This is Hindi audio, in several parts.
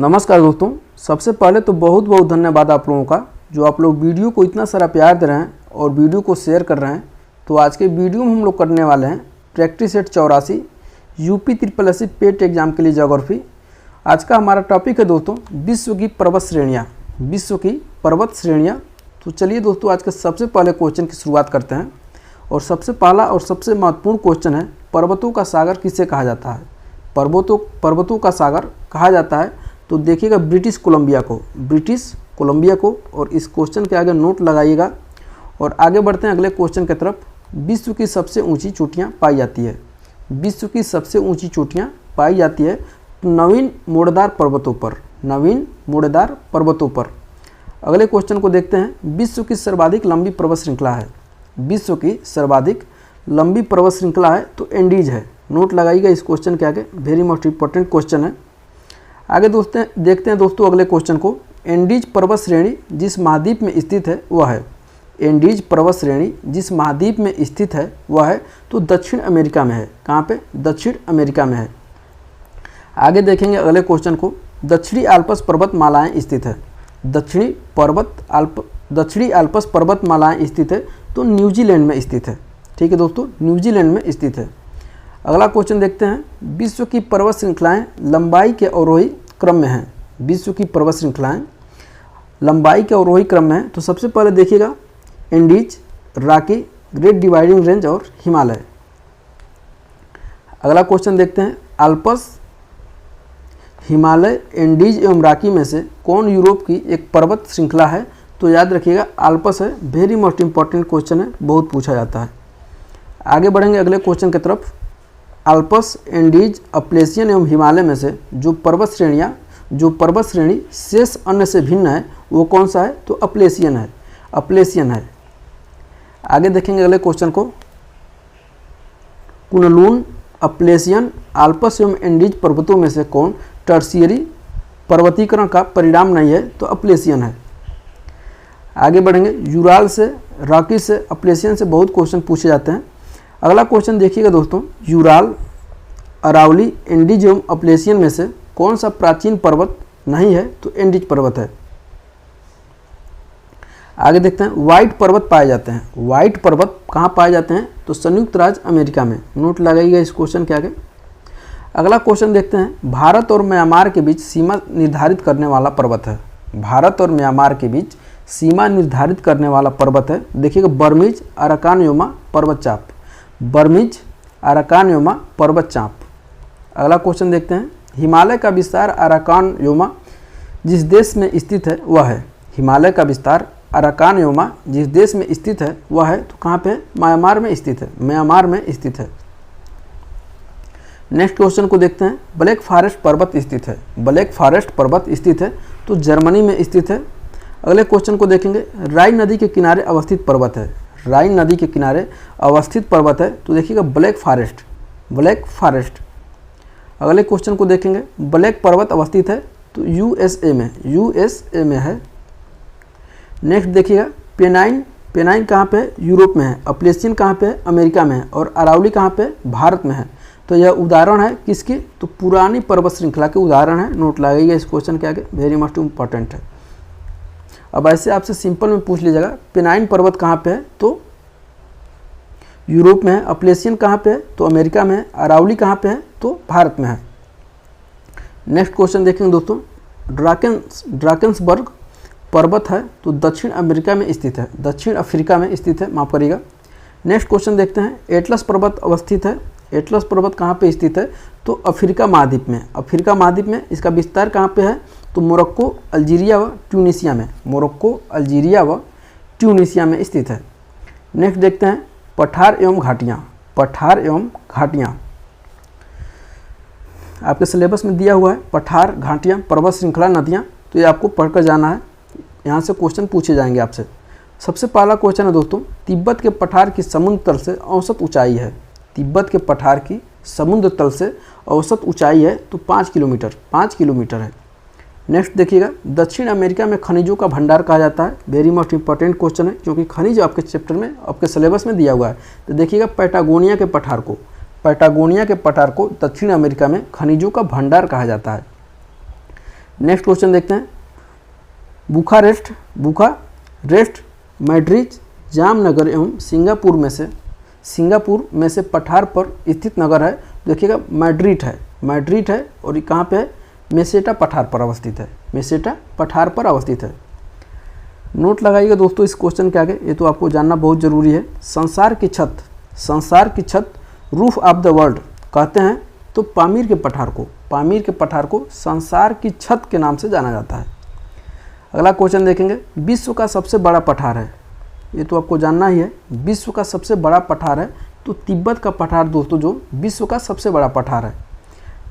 नमस्कार दोस्तों, सबसे पहले तो बहुत बहुत धन्यवाद आप लोगों का जो आप लोग वीडियो को इतना सारा प्यार दे रहे हैं और वीडियो को शेयर कर रहे हैं। तो आज के वीडियो में हम लोग करने वाले हैं प्रैक्टिस सेट 84 यूपी SSC पेट एग्जाम के लिए ज्योग्राफी। आज का हमारा टॉपिक है दोस्तों विश्व की पर्वत श्रेणियाँ। विश्व की पर्वत श्रेणियाँ। तो चलिए दोस्तों, आज के सबसे पहले क्वेश्चन की शुरुआत करते हैं। और सबसे पहला और सबसे महत्वपूर्ण क्वेश्चन है, पर्वतों का सागर किसे कहा जाता है? पर्वतों का सागर कहा जाता है तो देखिएगा ब्रिटिश कोलंबिया को। और इस क्वेश्चन के आगे नोट लगाइएगा और आगे बढ़ते हैं अगले क्वेश्चन की तरफ। विश्व की सबसे ऊंची चोटियां पाई जाती है। विश्व की सबसे ऊंची चोटियां पाई जाती है नवीन मोड़दार पर्वतों पर। अगले क्वेश्चन को देखते हैं। विश्व की सर्वाधिक लंबी पर्वत श्रृंखला है। विश्व की सर्वाधिक लंबी पर्वत श्रृंखला है तो एंडीज है। नोट लगाइएगा इस क्वेश्चन के आगे, वेरी मोस्ट इंपॉर्टेंट क्वेश्चन है। आगे देखते हैं दोस्तों अगले क्वेश्चन को। एंडीज पर्वत श्रेणी जिस महाद्वीप में स्थित है वह है। एंडीज पर्वत श्रेणी जिस महाद्वीप में स्थित है वह है तो दक्षिण अमेरिका में है। कहाँ पे? दक्षिण अमेरिका में है। आगे देखेंगे अगले क्वेश्चन को। दक्षिणी आल्प्स पर्वतमालाएं स्थित है। दक्षिणी आल्प्स पर्वतमालाएं स्थित है तो न्यूजीलैंड में स्थित है। ठीक है दोस्तों, न्यूजीलैंड में स्थित है। अगला क्वेश्चन देखते हैं। विश्व की पर्वत श्रृंखलाएं लंबाई के अवरोही क्रम में हैं। विश्व की पर्वत श्रृंखलाएं लंबाई के अवरोही क्रम में हैं तो सबसे पहले देखिएगा Andes, Rocky, great dividing range और हिमालय। अगला क्वेश्चन देखते हैं। आल्प्स, हिमालय, एंडीज एवं रॉकी में से कौन यूरोप की एक पर्वत श्रृंखला है? तो याद रखिएगा आल्प्स है। वेरी मोस्ट इंपॉर्टेंट क्वेश्चन है, बहुत पूछा जाता है। आगे बढ़ेंगे अगले क्वेश्चन की तरफ। आल्प्स, एंडीज, अपलेशियन एवं हिमालय में से जो पर्वत श्रेणी शेष अन्य से भिन्न है वो कौन सा है? तो अपलेशियन है। आगे देखेंगे अगले क्वेश्चन को। कुनलुन, अपलेशियन, आल्प्स एवं एंडीज पर्वतों में से कौन टर्शियरी पर्वतीकरण का परिणाम नहीं है? तो अपलेशियन है। आगे बढ़ेंगे। यूराल से, रॉकी से, अपलेशियन से बहुत क्वेश्चन पूछे जाते हैं। अगला क्वेश्चन देखिएगा दोस्तों। यूराल, अरावली, एंडीज एवं अपलेशियन में से कौन सा प्राचीन पर्वत नहीं है? तो एंडीज पर्वत है। आगे देखते हैं। व्हाइट पर्वत पाए जाते हैं। व्हाइट पर्वत कहाँ पाए जाते हैं? तो संयुक्त राज्य अमेरिका में। नोट लगाइएगा इस क्वेश्चन के आगे। अगला क्वेश्चन देखते हैं। भारत और म्यांमार के बीच सीमा निर्धारित करने वाला पर्वत है। भारत और म्यांमार के बीच सीमा निर्धारित करने वाला पर्वत है। देखिएगा बर्मीज अराकानयोमा पर्वतचाप। बर्मीज अराकानयोमा पर्वतचाप। अगला क्वेश्चन देखते हैं। हिमालय का विस्तार अराकानयोमा जिस देश में स्थित है वह है। हिमालय का विस्तार अराकानयोमा जिस देश में स्थित है वह है तो कहाँ पे है? म्यांमार में स्थित है। म्यांमार में स्थित है। नेक्स्ट क्वेश्चन को देखते हैं। ब्लैक फॉरेस्ट पर्वत स्थित है। ब्लैक फॉरेस्ट पर्वत स्थित है तो जर्मनी में स्थित है। अगले क्वेश्चन को देखेंगे। राइन नदी के किनारे अवस्थित पर्वत है। राइन नदी के किनारे अवस्थित पर्वत है तो देखिएगा ब्लैक फॉरेस्ट। अगले क्वेश्चन को देखेंगे। ब्लैक पर्वत अवस्थित है तो यूएसए में है। नेक्स्ट देखिएगा। पेनाइन कहाँ पे है? यूरोप में है। अपलेशियन कहाँ पे है? अमेरिका में है। और अरावली कहाँ पे है? भारत में है। तो यह उदाहरण है किसकी? तो पुरानी पर्वत श्रृंखला के उदाहरण है। नोट लगाइएगा इस क्वेश्चन के आगे, वेरी मस्ट इम्पॉर्टेंट है। अब ऐसे आपसे सिंपल में पूछ लीजिएगा पेनाइन पर्वत कहाँ पे है? तो यूरोप में है। अपलेशियन कहाँ पे है? तो अमेरिका में है। अरावली कहाँ पे है? तो भारत में है। नेक्स्ट क्वेश्चन देखेंगे दोस्तों। ड्राकेंसबर्ग पर्वत है तो दक्षिण अमेरिका में स्थित है। दक्षिण अफ्रीका में स्थित है, माफ करिएगा। नेक्स्ट क्वेश्चन देखते हैं। एटलस पर्वत अवस्थित है। एटलस पर्वत कहाँ पे स्थित है? तो अफ्रीका महाद्वीप में। अफ्रीका महाद्वीप में। इसका विस्तार कहाँ पे है? तो मोरक्को, अल्जीरिया व ट्यूनीसिया में। मोरक्को, अल्जीरिया व ट्यूनीसिया में स्थित है। नेक्स्ट देखते हैं। पठार एवं घाटियाँ। आपके सिलेबस में दिया हुआ है पठार, घाटियाँ, पर्वत श्रृंखला, नदियाँ। तो ये आपको पढ़कर जाना है। यहाँ से क्वेश्चन पूछे जाएंगे आपसे। सबसे पहला क्वेश्चन है दोस्तों। तिब्बत के पठार की समुद्र तल से औसत ऊंचाई है। तिब्बत के पठार की समुद्र तल से औसत ऊंचाई है तो 5 किलोमीटर है। नेक्स्ट देखिएगा। दक्षिण अमेरिका में खनिजों का भंडार कहा जाता है। वेरी मोस्ट इंपॉर्टेंट क्वेश्चन है क्योंकि खनिज आपके चैप्टर में, आपके सिलेबस में दिया हुआ है। तो देखिएगा पैटागोनिया के पठार को दक्षिण अमेरिका में खनिजों का भंडार कहा जाता है। नेक्स्ट क्वेश्चन देखते हैं। बुखारेस्ट मैड्रिड जामनगर एवं सिंगापुर में से पठार पर स्थित नगर है। देखिएगा मैड्रिड है और ये कहाँ पे है? मेसेटा पठार पर अवस्थित है। नोट लगाइएगा दोस्तों इस क्वेश्चन के आगे, ये तो आपको जानना बहुत ज़रूरी है। संसार की छत रूफ ऑफ द वर्ल्ड कहते हैं तो पामीर के पठार को संसार की छत के नाम से जाना जाता है। अगला क्वेश्चन देखेंगे। विश्व का सबसे बड़ा पठार है, ये तो आपको जानना ही है। विश्व का सबसे बड़ा पठार है तो तिब्बत का पठार दोस्तों जो विश्व का सबसे बड़ा पठार है।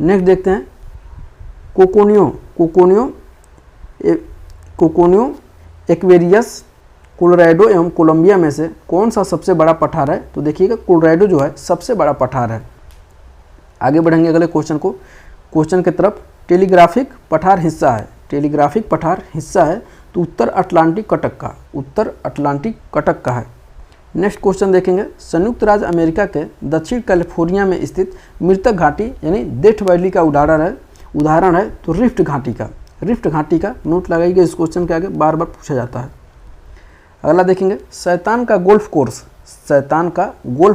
नेक्स्ट देखते हैं। कोकोनियो एक्वेरियस कोलोराडो एवं कोलंबिया में से कौन सा सबसे बड़ा पठार है? तो देखिएगा कोलोराडो जो है सबसे बड़ा पठार है। आगे बढ़ेंगे अगले क्वेश्चन की तरफ। टेलीग्राफिक पठार हिस्सा है तो उत्तर अटलांटिक कटक का है। नेक्स्ट क्वेश्चन देखेंगे। संयुक्त राज्य अमेरिका के दक्षिण कैलिफोर्निया में स्थित मृतक घाटी यानी डेथ वैली का उदाहरण है तो रिफ्ट घाटी का नोट लगाइएगा इस क्वेश्चन के आगे, बार बार पूछा जाता है। अगला देखेंगे। शैतान का गोल्फ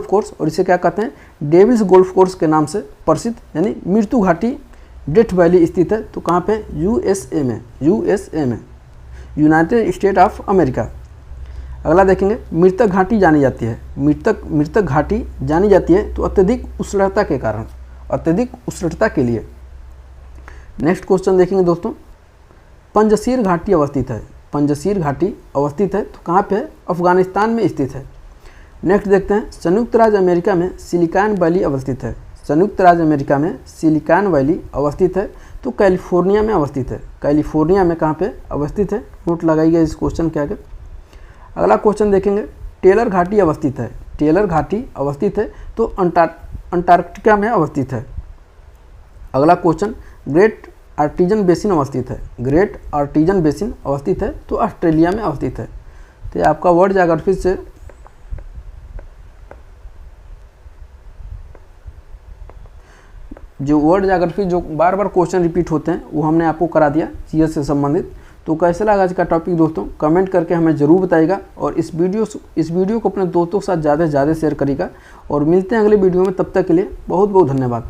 कोर्स और इसे क्या कहते हैं? डेविल्स गोल्फ कोर्स के नाम से प्रसिद्ध यानी मृत्यु घाटी डेथ वैली स्थित है तो कहाँ पे? यूएसए में यूनाइटेड स्टेट ऑफ अमेरिका। अगला देखेंगे। मृतक घाटी जानी जाती है तो अत्यधिक उष्णता के लिए। नेक्स्ट क्वेश्चन देखेंगे दोस्तों। पंजशीर घाटी अवस्थित है तो कहाँ पे है? अफगानिस्तान में स्थित है। नेक्स्ट देखते हैं। संयुक्त राज्य अमेरिका में सिलिकॉन वैली अवस्थित है तो कैलिफोर्निया में कहाँ पे अवस्थित है? नोट लगाइएगा इस क्वेश्चन के आगे। अगला क्वेश्चन देखेंगे। टेलर घाटी अवस्थित है तो अंटार्कटिका में अवस्थित है। अगला क्वेश्चन। ग्रेट आर्टिजन बेसिन अवस्थित है तो ऑस्ट्रेलिया में अवस्थित है। तो आपका वर्ल्ड ज्योग्राफी से जो बार बार क्वेश्चन रिपीट होते हैं वो हमने आपको करा दिया जीएस से संबंधित। तो कैसे लगा आज का टॉपिक दोस्तों? कमेंट करके हमें ज़रूर बताइएगा और इस वीडियो को अपने दोस्तों के साथ ज़्यादा से ज़्यादा शेयर करिएगा और मिलते हैं अगले वीडियो में। तब तक के लिए बहुत बहुत धन्यवाद।